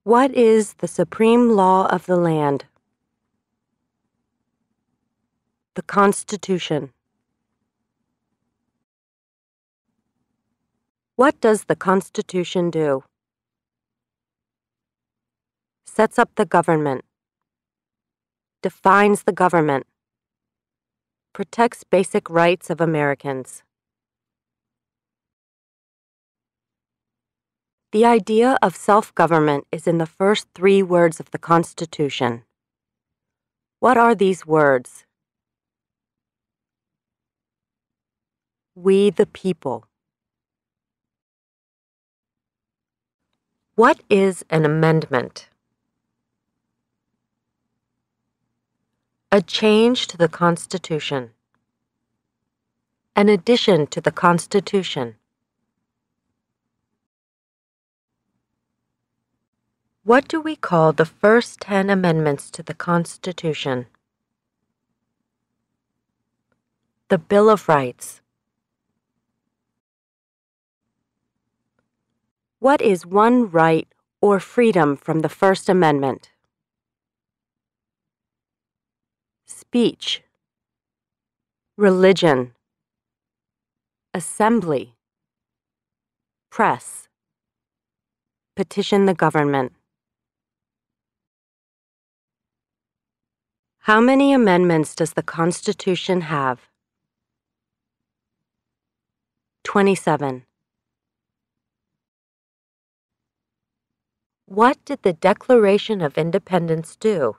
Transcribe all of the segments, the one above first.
What is the supreme law of the land? The Constitution. What does the Constitution do? Sets up the government. Defines the government. Protects basic rights of Americans. The idea of self-government is in the first 3 words of the Constitution. What are these words? We the people. What is an amendment? A change to the Constitution. An addition to the Constitution. What do we call the first 10 amendments to the Constitution? The Bill of Rights. What is one right or freedom from the First Amendment? Speech. Religion. Assembly. Press. Petition the government. How many amendments does the Constitution have? 27. What did the Declaration of Independence do?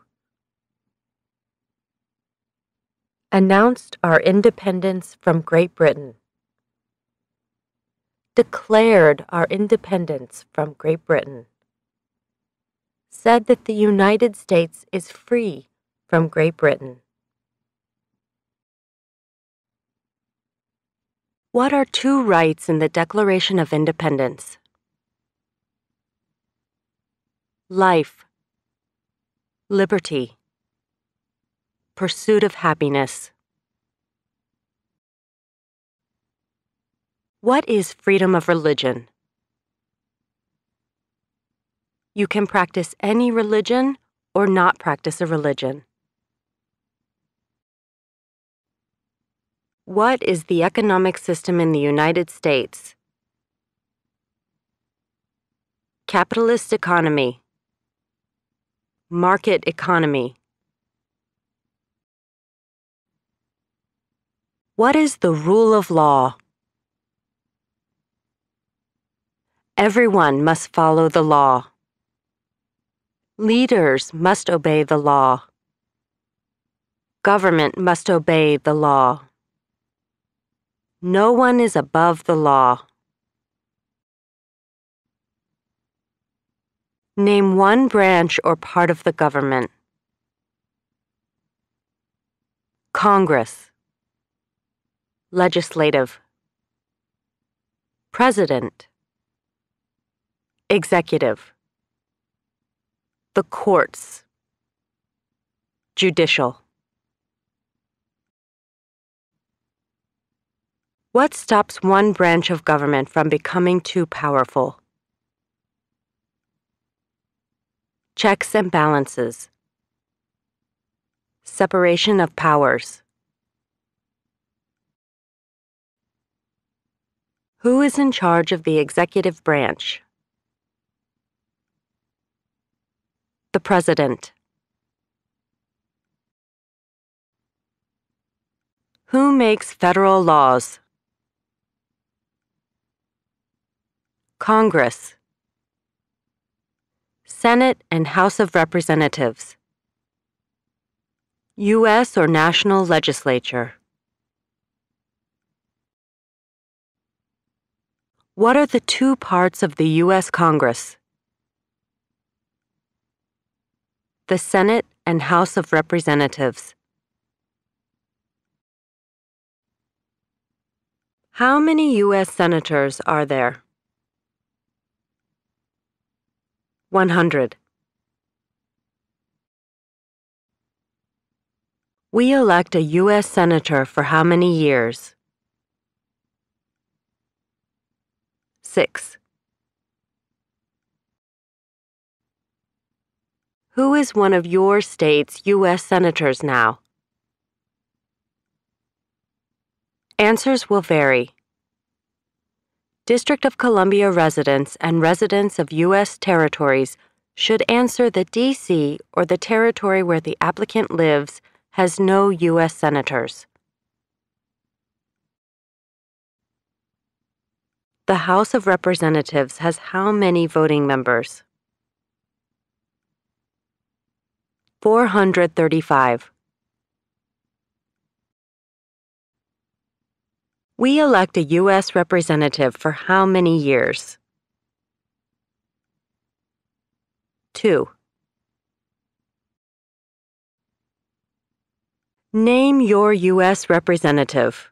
Announced our independence from Great Britain. Declared our independence from Great Britain. Said that the United States is free from Great Britain. What are 2 rights in the Declaration of Independence? Life, liberty, pursuit of happiness. What is freedom of religion? You can practice any religion or not practice a religion. What is the economic system in the United States? Capitalist economy. Market economy. What is the rule of law? Everyone must follow the law. Leaders must obey the law. Government must obey the law. No one is above the law. Name one branch or part of the government. Congress. Legislative. President. Executive. The courts. Judicial. What stops one branch of government from becoming too powerful? Checks and balances. Separation of powers. Who is in charge of the executive branch? The President. Who makes federal laws? Congress. Senate and House of Representatives. U.S. or national legislature. What are the 2 parts of the U.S. Congress? The Senate and House of Representatives. How many U.S. senators are there? 100. We elect a U.S. senator for how many years? 6. Who is one of your state's U.S. senators now? Answers will vary. District of Columbia residents and residents of U.S. territories should answer that D.C. or the territory where the applicant lives has no U.S. senators. The House of Representatives has how many voting members? 435. We elect a U.S. representative for how many years? 2. Name your U.S. representative.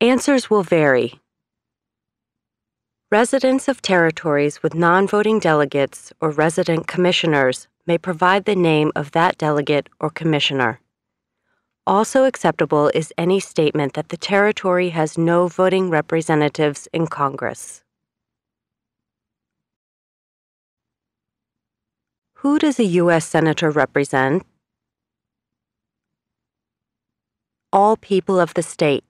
Answers will vary. Residents of territories with non-voting delegates or resident commissioners may provide the name of that delegate or commissioner. Also acceptable is any statement that the territory has no voting representatives in Congress. Who does a U.S. Senator represent? All people of the state.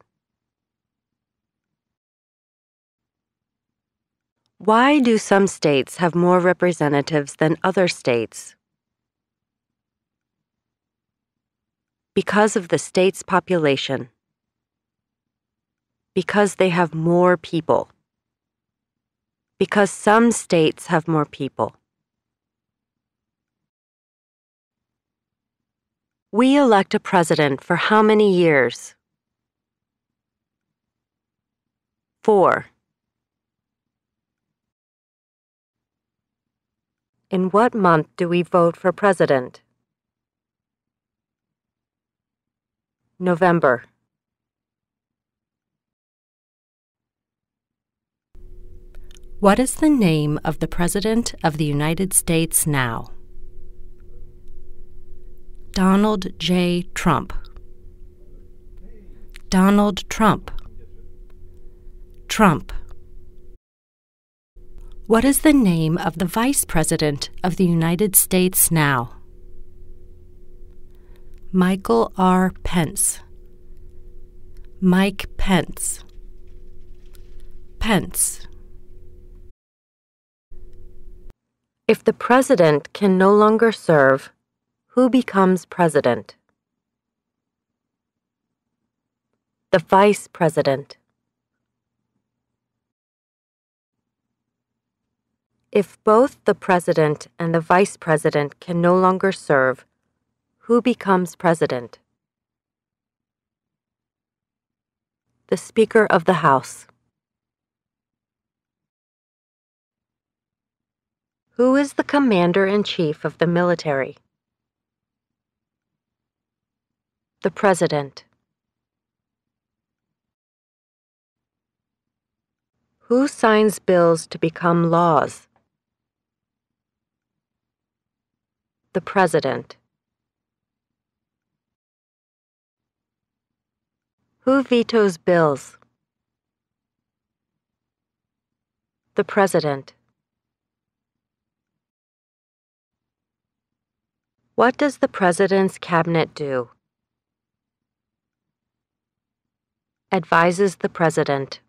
Why do some states have more representatives than other states? Because of the state's population. Because they have more people. Because some states have more people. We elect a president for how many years? 4. In what month do we vote for president? November. What is the name of the President of the United States now? Donald J. Trump. Donald Trump. Trump. What is the name of the Vice President of the United States now? Michael R. Pence. Mike Pence. Pence. If the president can no longer serve, who becomes president? The vice president. If both the president and the vice president can no longer serve, who becomes president? The Speaker of the House. Who is the Commander-in-Chief of the military? The President. Who signs bills to become laws? The President. Who vetoes bills? The President. What does the President's cabinet do? Advises the President.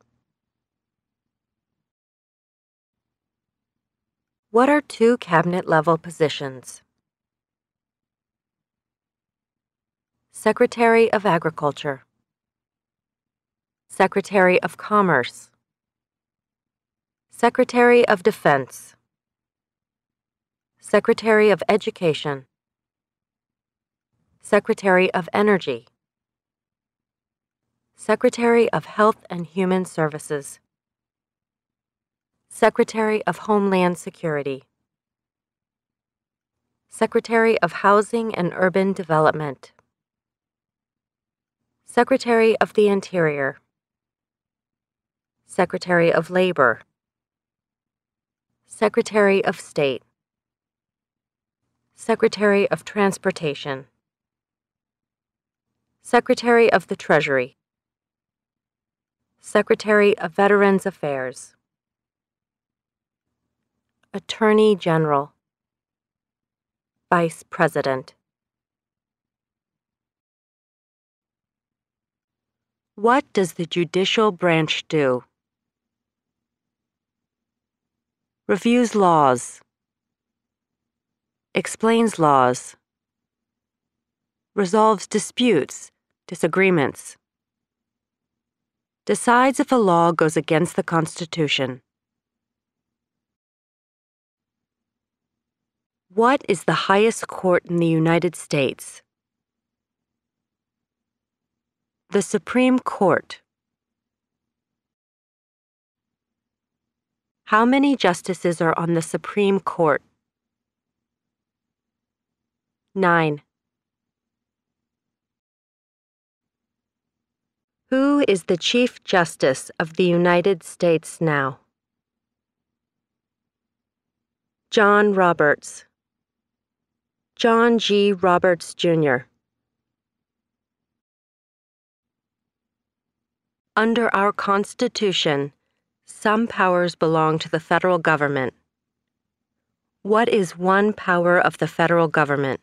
What are two cabinet-level positions? Secretary of Agriculture. Secretary of Commerce. Secretary of Defense. Secretary of Education. Secretary of Energy. Secretary of Health and Human Services. Secretary of Homeland Security. Secretary of Housing and Urban Development. Secretary of the Interior. Secretary of Labor. Secretary of State. Secretary of Transportation. Secretary of the Treasury. Secretary of Veterans Affairs. Attorney General, Vice President. What does the judicial branch do? Reviews laws, explains laws, resolves disputes, disagreements, decides if a law goes against the Constitution. What is the highest court in the United States? The Supreme Court. How many justices are on the Supreme Court? 9. Who is the Chief Justice of the United States now? John Roberts. John G. Roberts, Jr. Under our Constitution, some powers belong to the federal government. What is one power of the federal government?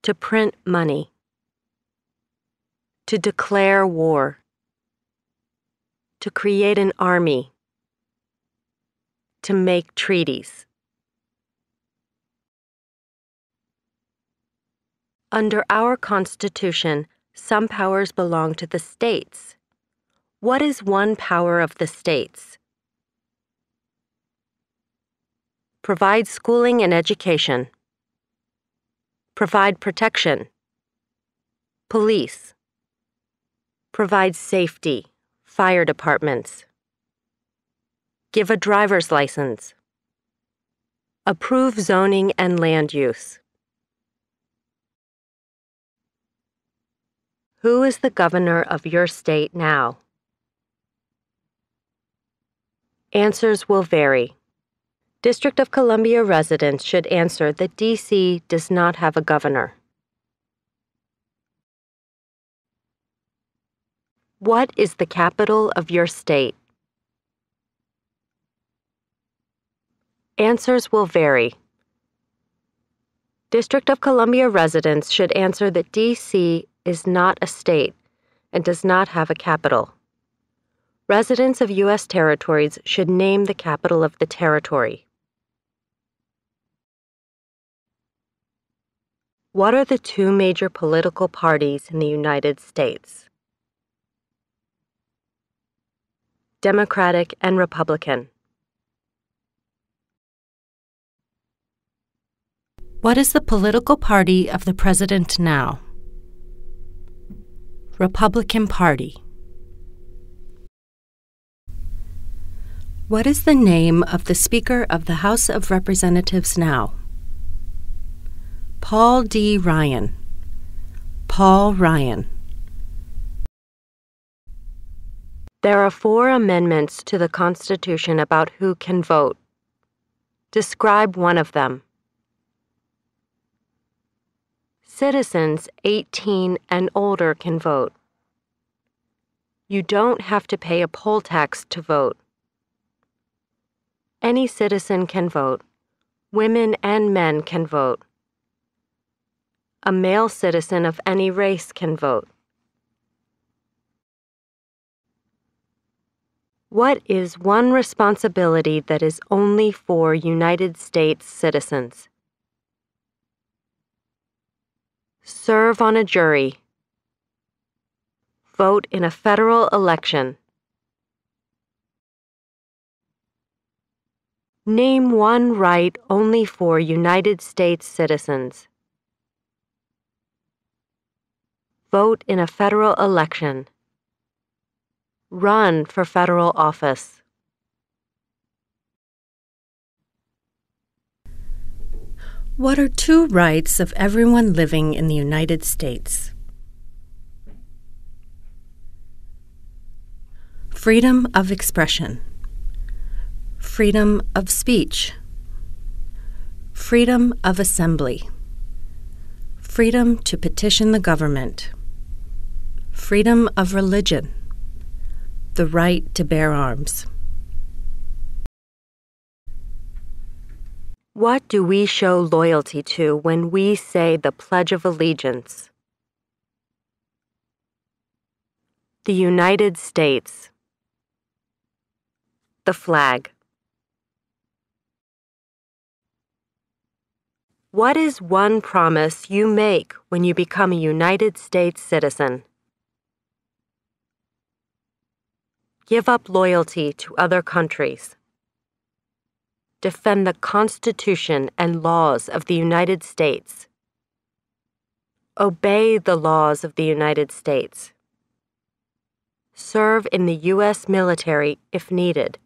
To print money. To declare war. To create an army. To make treaties. Under our Constitution, some powers belong to the states. What is one power of the states? Provide schooling and education. Provide protection. Police. Provide safety, fire departments. Give a driver's license. Approve zoning and land use. Who is the governor of your state now? Answers will vary. District of Columbia residents should answer that D.C. does not have a governor. What is the capital of your state? Answers will vary. District of Columbia residents should answer that D.C. is not a state and does not have a capital. Residents of U.S. territories should name the capital of the territory. What are the two major political parties in the United States? Democratic and Republican. What is the political party of the president now? Republican Party. What is the name of the Speaker of the House of Representatives now? Paul D. Ryan. Paul Ryan. There are 4 amendments to the Constitution about who can vote. Describe one of them. Citizens 18 and older can vote. You don't have to pay a poll tax to vote. Any citizen can vote. Women and men can vote. A male citizen of any race can vote. What is one responsibility that is only for United States citizens? Serve on a jury. Vote in a federal election. Name one right only for United States citizens. Vote in a federal election. Run for federal office. What are 2 rights of everyone living in the United States? Freedom of expression. Freedom of speech. Freedom of assembly. Freedom to petition the government. Freedom of religion. The right to bear arms. What do we show loyalty to when we say the Pledge of Allegiance? The United States. The flag. What is one promise you make when you become a United States citizen? Give up loyalty to other countries. Defend the Constitution and laws of the United States. Obey the laws of the United States. Serve in the U.S. military if needed.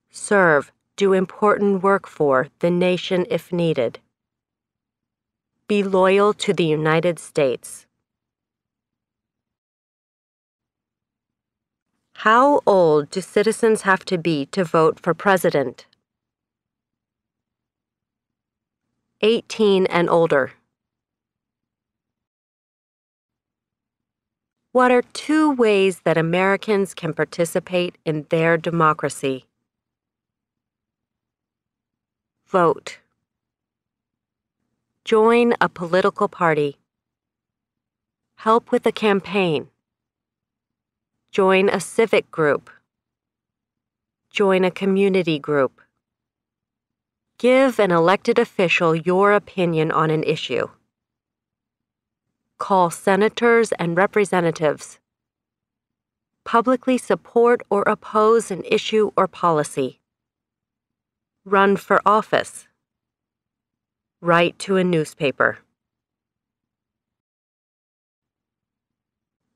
Serve, do important work for the nation if needed. Be loyal to the United States. How old do citizens have to be to vote for president? 18 and older. What are 2 ways that Americans can participate in their democracy? Vote. Join a political party. Help with a campaign. Join a civic group. Join a community group. Give an elected official your opinion on an issue. Call senators and representatives. Publicly support or oppose an issue or policy. Run for office. Write to a newspaper.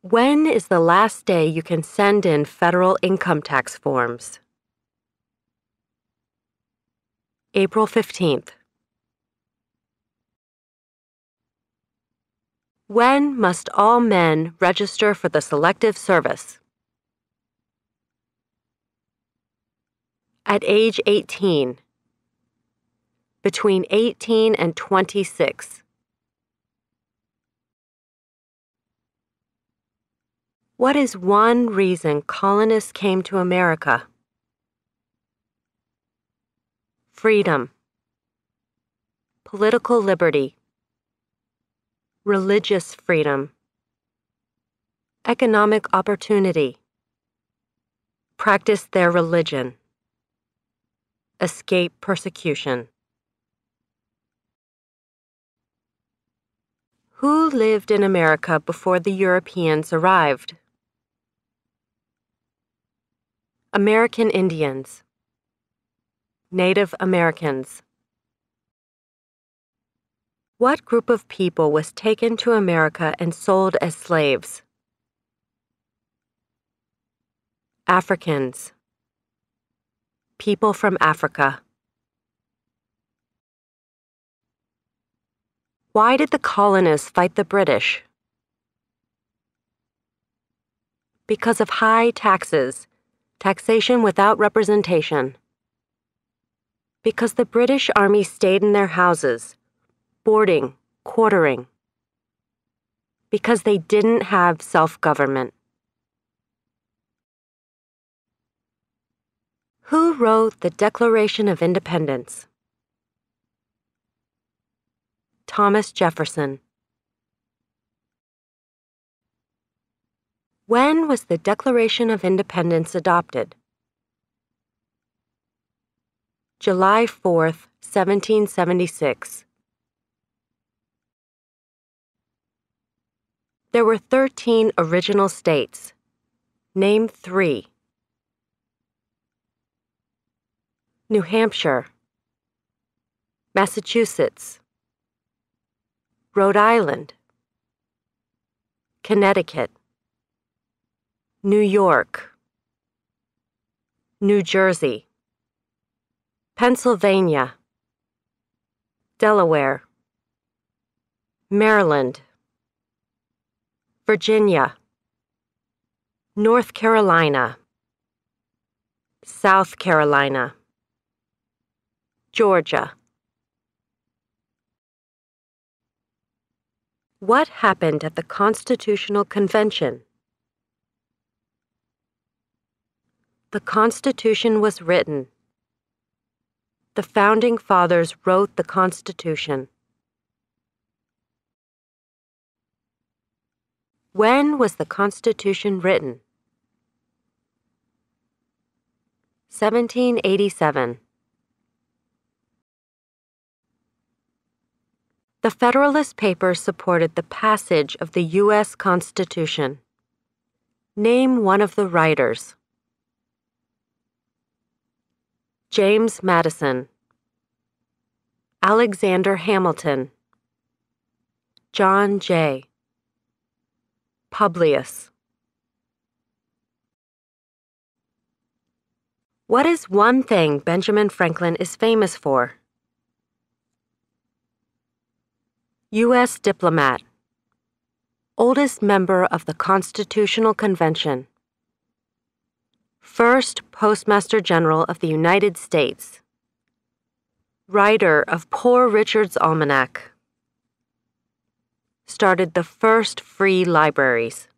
When is the last day you can send in federal income tax forms? April 15th. When must all men register for the Selective Service? At age 18. Between 18 and 26. What is one reason colonists came to America? Freedom. Political liberty. Religious freedom. Economic opportunity. Practice their religion. Escape persecution. Who lived in America before the Europeans arrived? American Indians. Native Americans. What group of people was taken to America and sold as slaves? Africans. People from Africa. Why did the colonists fight the British? Because of high taxes, taxation without representation. Because the British Army stayed in their houses, boarding, quartering. Because they didn't have self-government. Who wrote the Declaration of Independence? Thomas Jefferson. When was the Declaration of Independence adopted? July 4th, 1776. There were 13 original states. Name 3. New Hampshire. Massachusetts. Rhode Island. Connecticut. New York. New Jersey. Pennsylvania. Delaware. Maryland. Virginia. North Carolina. South Carolina. Georgia. What happened at the Constitutional Convention? The Constitution was written. the Founding Fathers wrote the Constitution? When was the Constitution written? 1787. The Federalist Papers supported the passage of the U.S. Constitution. Name one of the writers. James Madison, Alexander Hamilton, John Jay, Publius. What is one thing Benjamin Franklin is famous for? U.S. diplomat, oldest member of the Constitutional Convention, first Postmaster General of the United States, writer of Poor Richard's Almanac, started the first free libraries.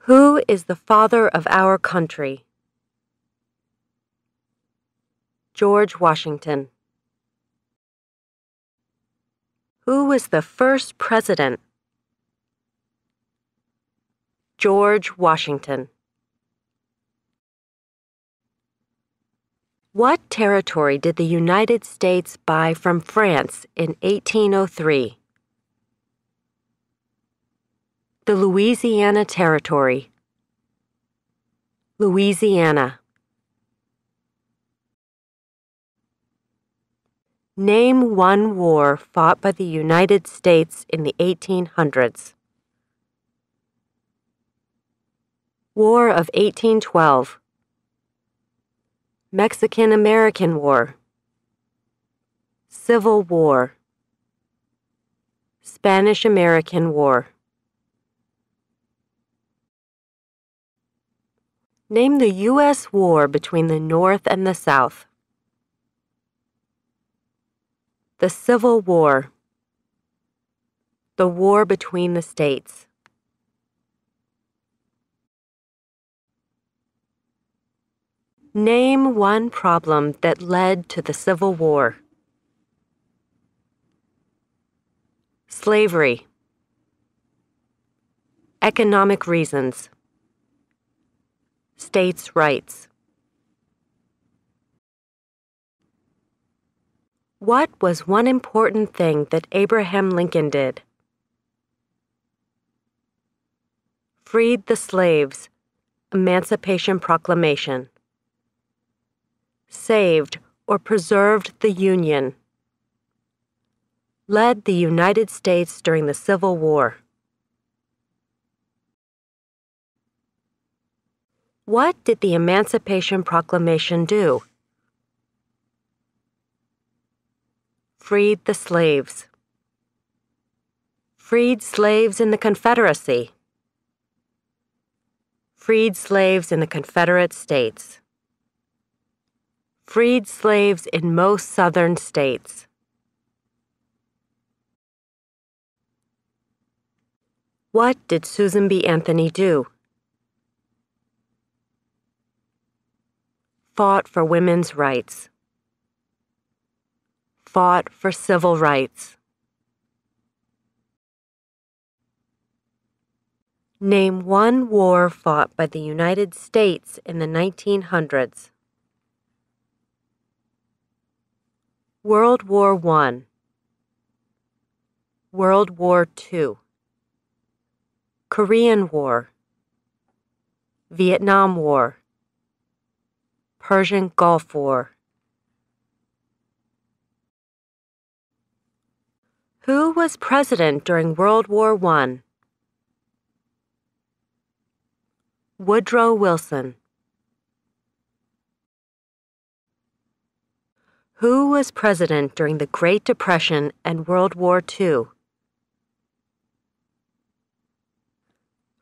Who is the father of our country? George Washington. Who was the first president? George Washington. What territory did the United States buy from France in 1803? The Louisiana Territory. Louisiana. Name one war fought by the United States in the 1800s. War of 1812. Mexican-American War. Civil War. Spanish-American War. Name the U.S. war between the North and the South. The Civil War. The war between the states. Name one problem that led to the Civil War. Slavery. Economic reasons. States' rights. What was one important thing that Abraham Lincoln did? Freed the slaves. Emancipation Proclamation. Saved or preserved the Union. Led the United States during the Civil War. What did the Emancipation Proclamation do? Freed the slaves. Freed slaves in the Confederacy. Freed slaves in the Confederate States. Freed slaves in most southern states. What did Susan B. Anthony do? Fought for women's rights. Fought for civil rights. Name one war fought by the United States in the 1900s. World War I. World War II. Korean War. Vietnam War. Persian Gulf War. Who was president during World War I? Woodrow Wilson. Who was president during the Great Depression and World War II?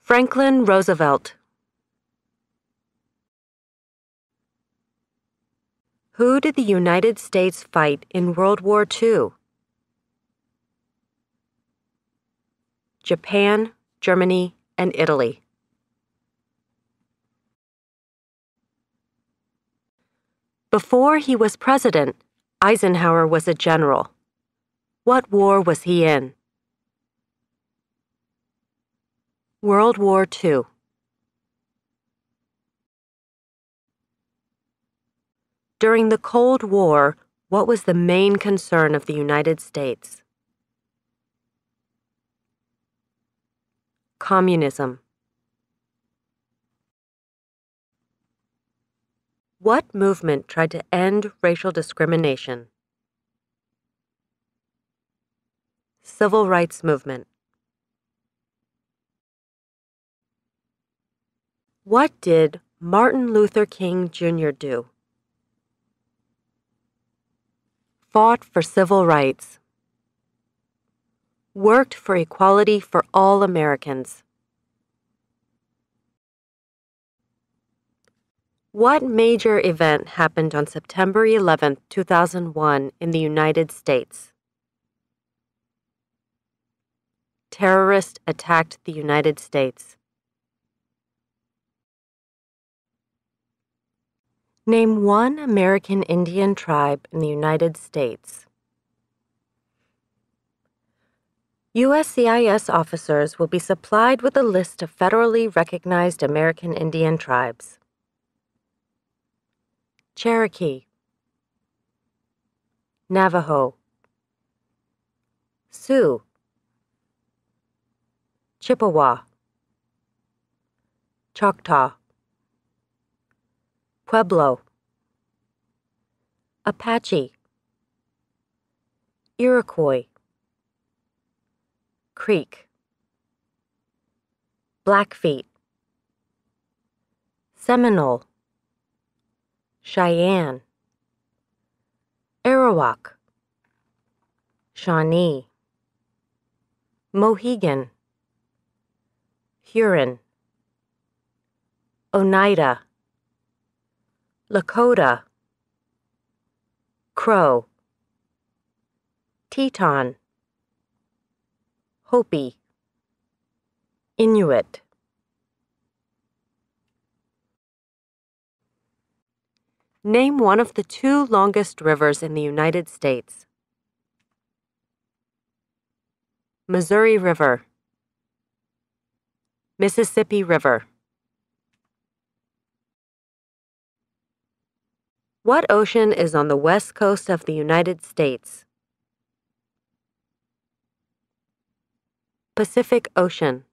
Franklin Roosevelt. Who did the United States fight in World War II? Japan, Germany, and Italy. Before he was president, Eisenhower was a general. What war was he in? World War II. During the Cold War, what was the main concern of the United States? Communism. What movement tried to end racial discrimination? Civil rights movement. What did Martin Luther King Jr. do? Fought for civil rights. Worked for equality for all Americans. What major event happened on September 11, 2001 in the United States? Terrorists attacked the United States. Name one American Indian tribe in the United States. USCIS officers will be supplied with a list of federally recognized American Indian tribes. Cherokee, Navajo, Sioux, Chippewa, Choctaw, Pueblo, Apache, Iroquois, Creek, Blackfeet, Seminole, Cheyenne, Arawak, Shawnee, Mohegan, Huron, Oneida, Lakota, Crow, Teton, Hopi, Inuit. Name one of the two longest rivers in the United States. Missouri River, Mississippi River. What ocean is on the west coast of the United States? Pacific Ocean.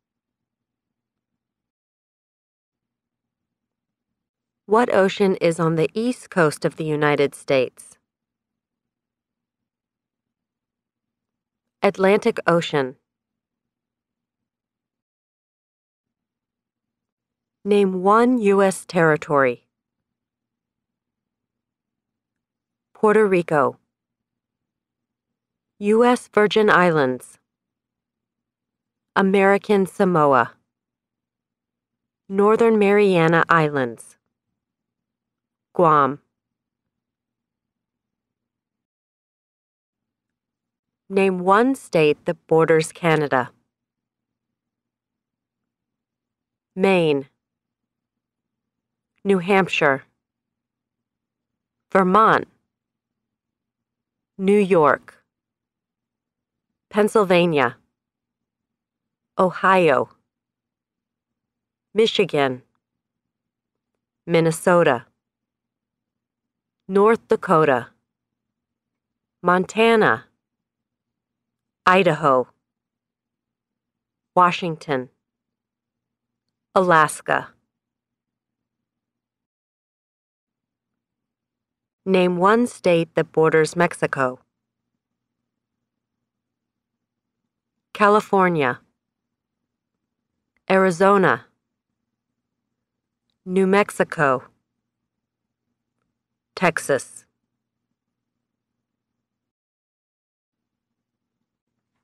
What ocean is on the east coast of the United States? Atlantic Ocean. Name one U.S. territory. Puerto Rico, U.S. Virgin Islands, American Samoa, Northern Mariana Islands, Guam. Name one state that borders Canada. Maine, New Hampshire, Vermont, New York, Pennsylvania, Ohio, Michigan, Minnesota, North Dakota, Montana, Idaho, Washington, Alaska. Name one state that borders Mexico. California, Arizona, New Mexico, Texas.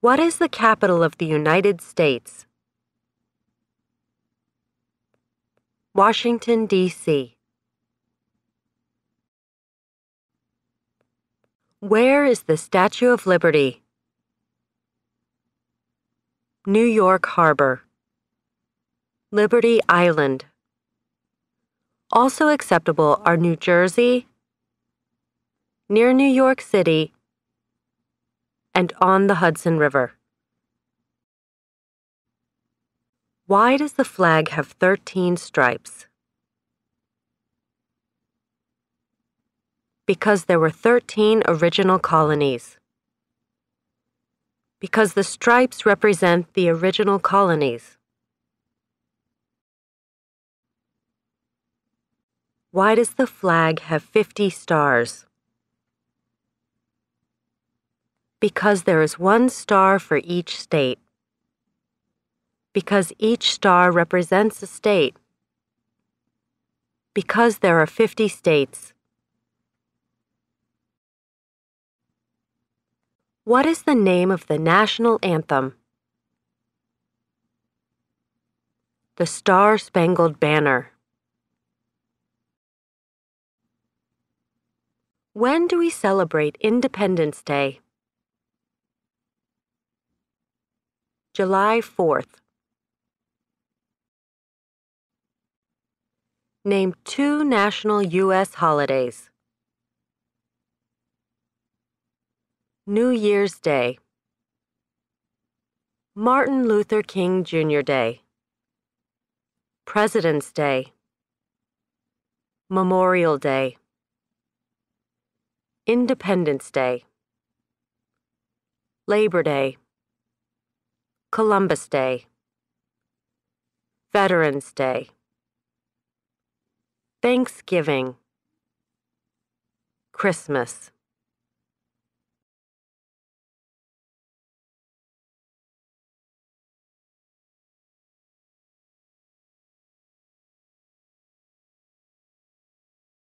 What is the capital of the United States? Washington, D.C. Where is the Statue of Liberty? New York Harbor, Liberty Island. Also acceptable are New Jersey, near New York City, and on the Hudson River. Why does the flag have 13 stripes? Because there were 13 original colonies. Because the stripes represent the original colonies. Why does the flag have 50 stars? Because there is one star for each state. Because each star represents a state. Because there are 50 states. What is the name of the national anthem? The Star-Spangled Banner. When do we celebrate Independence Day? July 4th. Name 2 national U.S. holidays. New Year's Day. Martin Luther King Jr. Day. President's Day. Memorial Day. Independence Day. Labor Day. Columbus Day. Veterans Day. Thanksgiving. Christmas.